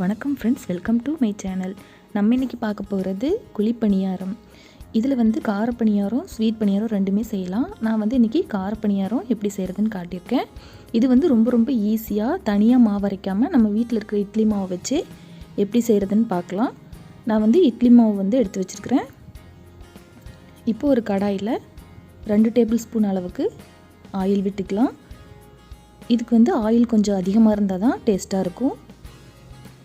வணக்கம் friends, welcome to my channel. நம்ம இன்றைக்கி பார்க்க போகிறது குழி பணியாரம். இதில் வந்து கார பணியாரம், ஸ்வீட் பணியாரம் ரெண்டுமே செய்யலாம். நான் வந்து இன்றைக்கி கார பணியாரம் எப்படி செய்கிறதுன்னு காட்டியிருக்கேன். இது வந்து ரொம்ப ஈஸியாக தனியாக மாவு அரைக்காமல் நம்ம வீட்டில் இருக்கிற இட்லி மாவு வச்சு எப்படி செய்கிறதுன்னு பார்க்கலாம். நான் வந்து இட்லி மாவு வந்து எடுத்து வச்சுருக்கிறேன். இப்போ ஒரு கடாயில் 2 டேபிள் ஸ்பூன் அளவுக்கு ஆயில் விட்டுக்கலாம். இதுக்கு வந்து ஆயில் கொஞ்சம் அதிகமாக இருந்தால் தான் டேஸ்ட்டாக இருக்கும்.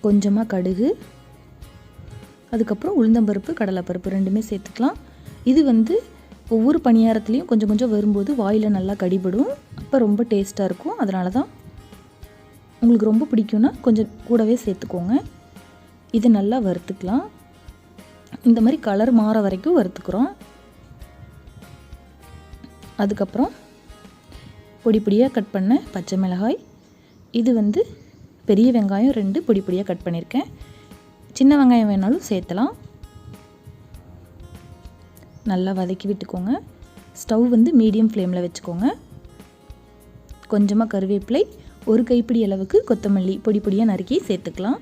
கொஞ்சமாக கடுகு, அதுக்கப்புறம் உளுந்தம்பருப்பு, கடலைப்பருப்பு ரெண்டுமே சேர்த்துக்கலாம். இது வந்து ஒவ்வொரு பணியாரத்துலேயும் கொஞ்சம் வரும்போது வாயில் நல்லா கடிபடும். அப்போ ரொம்ப டேஸ்ட்டாக இருக்கும். அதனால தான் உங்களுக்கு ரொம்ப பிடிக்கும்னா கொஞ்சம் கூடவே சேர்த்துக்கோங்க. இது நல்லா வறுத்துக்கலாம். இந்த மாதிரி கலர் மாற வரைக்கும் வறுத்துக்கிறோம். அதுக்கப்புறம் பொடியாக கட் பண்ண பச்சை மிளகாய், இது வந்து பெரிய வெங்காயம் 2 பொடியாக கட் பண்ணியிருக்கேன். சின்ன வெங்காயம் வேணாலும் சேர்த்தலாம். நல்லா வதக்கி விட்டுக்கோங்க. ஸ்டவ் வந்து மீடியம் ஃப்ளேமில் வச்சுக்கோங்க. கொஞ்சமாக கருவேப்பிலை, ஒரு கைப்பிடி அளவுக்கு கொத்தமல்லி பொடியாக நறுக்கி சேர்த்துக்கலாம்.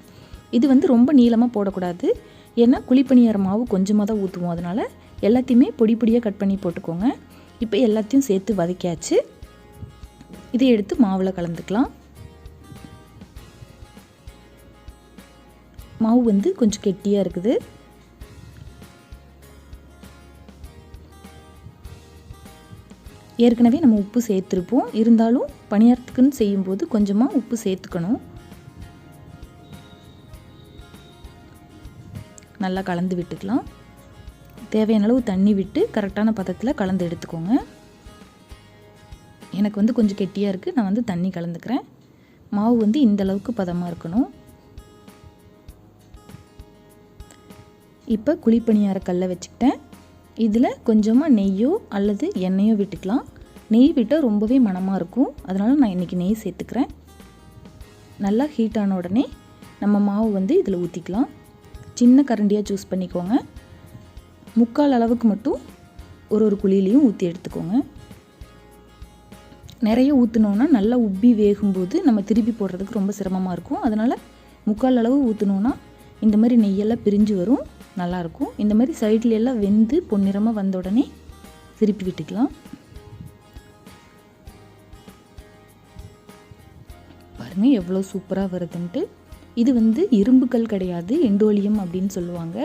இது வந்து ரொம்ப நீளமாக போடக்கூடாது, ஏன்னா குழிப்பணியார மாவு கொஞ்சமாக தான் ஊற்றுவோம். அதனால் எல்லாத்தையுமே பொடியாக கட் பண்ணி போட்டுக்கோங்க. இப்போ எல்லாத்தையும் சேர்த்து வதக்கியாச்சு. இதை எடுத்து மாவில் கலந்துக்கலாம். மாவு வந்து கொஞ்சம் கெட்டியாக இருக்குது. ஏற்கனவே நம்ம உப்பு சேர்த்துருப்போம். இருந்தாலும் பணியாரத்துக்குன்னு செய்யும்போது கொஞ்சமாக உப்பு சேர்த்துக்கணும். நல்லா கலந்து விட்டுக்கலாம். தேவையான அளவு தண்ணி விட்டு கரெக்டான பதத்தில் கலந்து எடுத்துக்கோங்க. எனக்கு வந்து கொஞ்சம் கெட்டியாக இருக்குது. நான் வந்து தண்ணி கலந்துக்கிறேன். மாவு வந்து இந்த அளவுக்கு பதமாக இருக்கணும். இப்போ குழிப்பணியார கல்லை வச்சுக்கிட்டேன். இதில் கொஞ்சமாக நெய்யோ அல்லது எண்ணெயோ விட்டுக்கலாம். நெய் விட்டால் ரொம்பவே மணமாக இருக்கும். அதனால் நான் இன்றைக்கி நெய் சேர்த்துக்கிறேன். நல்லா ஹீட் ஆன உடனே நம்ம மாவு வந்து இதில் ஊற்றிக்கலாம். சின்ன கரண்டியாக சூஸ் பண்ணிக்கோங்க. 3/4 அளவுக்கு மட்டும் ஒரு குழியிலையும் ஊற்றி எடுத்துக்கோங்க. நிறைய ஊற்றினோன்னா நல்லா உப்பி வேகும்போது நம்ம திருப்பி போடுறதுக்கு ரொம்ப சிரமமாக இருக்கும். அதனால் 3/4 அளவு ஊற்றினோன்னா இந்த மாதிரி நெய்யெல்லாம் பிரிஞ்சு வரும், நல்லாயிருக்கும். இந்த மாதிரி சைடில் எல்லாம் வெந்து பொன்னிறமாக வந்த உடனே திருப்பி விட்டுக்கலாம். பாருங்கள் எவ்வளோ சூப்பராக வருதுன்ட்டு. இது வந்து இரும்புக்கல் கிடையாது, எண்டோலியம் அப்படின்னு சொல்லுவாங்க.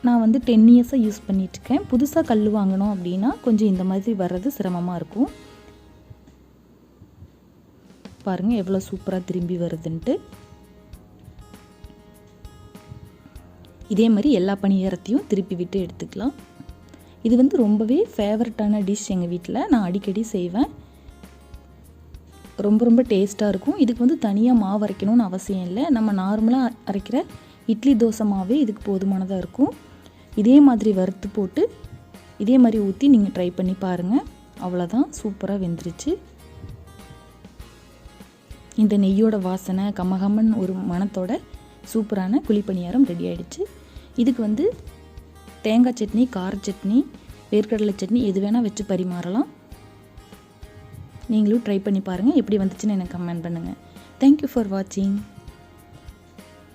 நான் வந்து 10 இயர்ஸாக யூஸ் பண்ணிகிட்ருக்கேன். புதுசாக கல் வாங்கணும் அப்படின்னா கொஞ்சம் இந்த மாதிரி வர்றது சிரமமாக இருக்கும். பாருங்கள் எவ்வளோ சூப்பராக திரும்பி வருதுன்ட்டு. இதே மாதிரி எல்லா பணியாரத்தையும் திருப்பி விட்டு எடுத்துக்கலாம். இது வந்து ரொம்பவே ஃபேவரட்டான டிஷ் எங்கள் வீட்டில். நான் அடிக்கடி செய்வேன். ரொம்ப டேஸ்ட்டாக இருக்கும். இதுக்கு வந்து தனியாக மாவு அரைக்கணும்னு அவசியம் இல்லை. நம்ம நார்மலாக அரைக்கிற இட்லி தோசை மாவே இதுக்கு போதுமானதாக இருக்கும். இதே மாதிரி வறுத்து போட்டு இதே மாதிரி ஊற்றி நீங்கள் ட்ரை பண்ணி பாருங்கள். அவ்வளோதான், சூப்பராக வெந்துருச்சு. இந்த நெய்யோட வாசனை கமகமன் ஒரு மணத்தோட சூப்பரான குழிப்பணியாரம் ரெடி ஆகிடுச்சு. இதுக்கு வந்து தேங்காய் சட்னி, கார சட்னி, வேர்க்கடலை சட்னி எது வேணால் வச்சு பரிமாறலாம். நீங்களும் ட்ரை பண்ணி பாருங்கள். எப்படி வந்துச்சுன்னு எனக்கு கமெண்ட் பண்ணுங்கள். தேங்க்யூ ஃபார் வாட்சிங்.